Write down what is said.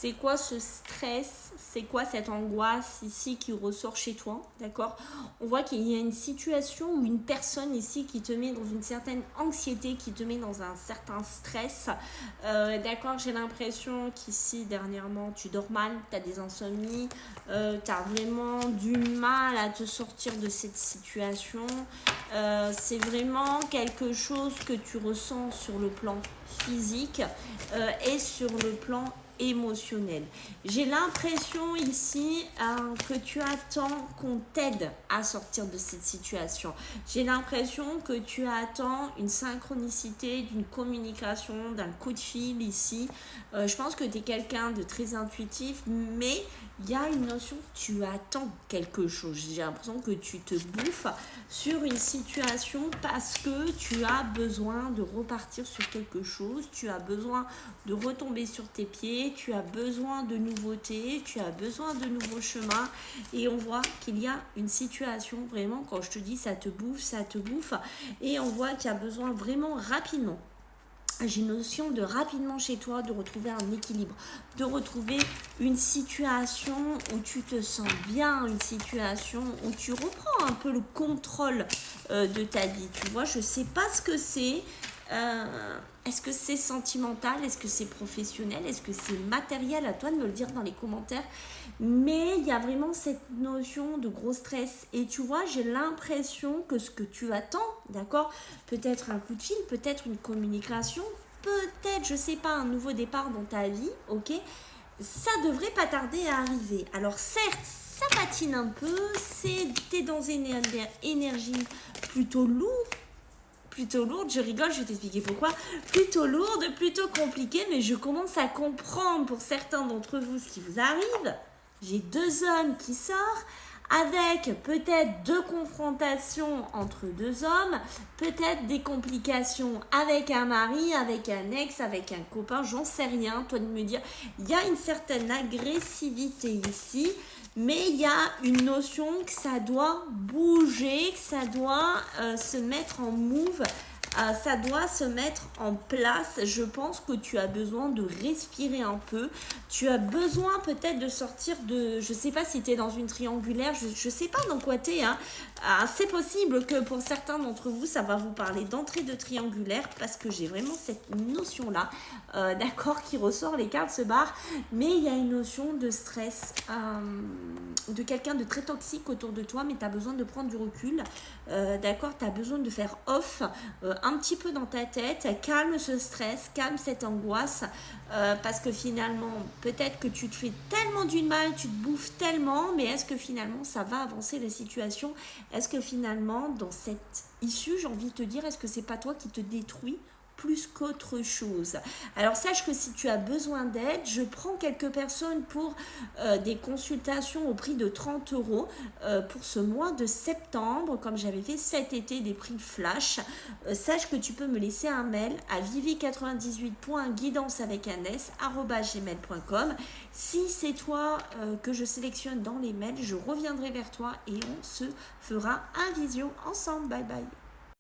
C'est quoi ce stress? C'est quoi cette angoisse ici qui ressort chez toi? D'accord? On voit qu'il y a une situation ou une personne ici qui te met dans une certaine anxiété, qui te met dans un certain stress. D'accord? J'ai l'impression qu'ici, dernièrement, tu dors mal, tu as des insomnies, tu as vraiment du mal à te sortir de cette situation. C'est vraiment quelque chose que tu ressens sur le plan physique et sur le plan émotionnel. J'ai l'impression ici que tu attends qu'on t'aide à sortir de cette situation. J'ai l'impression que tu attends une synchronicité, d'une communication, d'un coup de fil ici. Je pense que tu es quelqu'un de très intuitif, mais il y a une notion, tu attends quelque chose. J'ai l'impression que tu te bouffes sur une situation parce que tu as besoin de repartir sur quelque chose, tu as besoin de retomber sur tes pieds, tu as besoin de nouveautés, tu as besoin de nouveaux chemins et on voit qu'il y a une situation vraiment, quand je te dis ça te bouffe et on voit qu'il y a besoin vraiment rapidement. J'ai une notion de rapidement chez toi, de retrouver un équilibre, de retrouver une situation où tu te sens bien, une situation où tu reprends un peu le contrôle de ta vie. Tu vois, je ne sais pas ce que c'est. Est-ce que c'est sentimental? Est-ce que c'est professionnel? Est-ce que c'est matériel? À toi de me le dire dans les commentaires. Mais il y a vraiment cette notion de gros stress. Et tu vois, j'ai l'impression que ce que tu attends, d'accord, peut-être un coup de fil, peut-être une communication, peut-être, je sais pas, un nouveau départ dans ta vie, ok, ça devrait pas tarder à arriver. Alors certes, ça patine un peu, t'es dans une énergie plutôt lourde, je rigole, je vais t'expliquer pourquoi, plutôt lourde, plutôt compliquée, mais je commence à comprendre pour certains d'entre vous ce qui vous arrive. J'ai 2 hommes qui sortent avec peut-être 2 confrontations entre 2 hommes, peut-être des complications avec un mari, avec un ex, avec un copain, j'en sais rien, toi de me dire, il y a une certaine agressivité ici, mais il y a une notion que ça doit bouger, que ça doit se mettre en move, ça doit se mettre en place. Je pense que tu as besoin de respirer un peu. Tu as besoin peut-être de sortir de... Je ne sais pas si tu es dans une triangulaire, je ne sais pas dans quoi tu es. Hein. C'est possible que pour certains d'entre vous, ça va vous parler d'entrée de triangulaire parce que j'ai vraiment cette notion-là, d'accord, qui ressort, les cartes se barrent. Mais il y a une notion de stress, de quelqu'un de très toxique autour de toi, mais tu as besoin de prendre du recul, d'accord, tu as besoin de faire off un petit peu dans ta tête, calme ce stress, calme cette angoisse, parce que finalement, peut-être que tu te fais tellement du mal, tu te bouffes tellement, mais est-ce que finalement ça va avancer la situation? Est-ce que finalement, dans cette issue, j'ai envie de te dire, est-ce que c'est pas toi qui te détruis plus qu'autre chose? Alors sache que si tu as besoin d'aide, je prends quelques personnes pour des consultations au prix de 30 € pour ce mois de septembre, comme j'avais fait cet été des prix flash. Sache que tu peux me laisser un mail à vivi98.guidance@gmail.com. Si c'est toi que je sélectionne dans les mails, je reviendrai vers toi et on se fera un visio ensemble. Bye bye.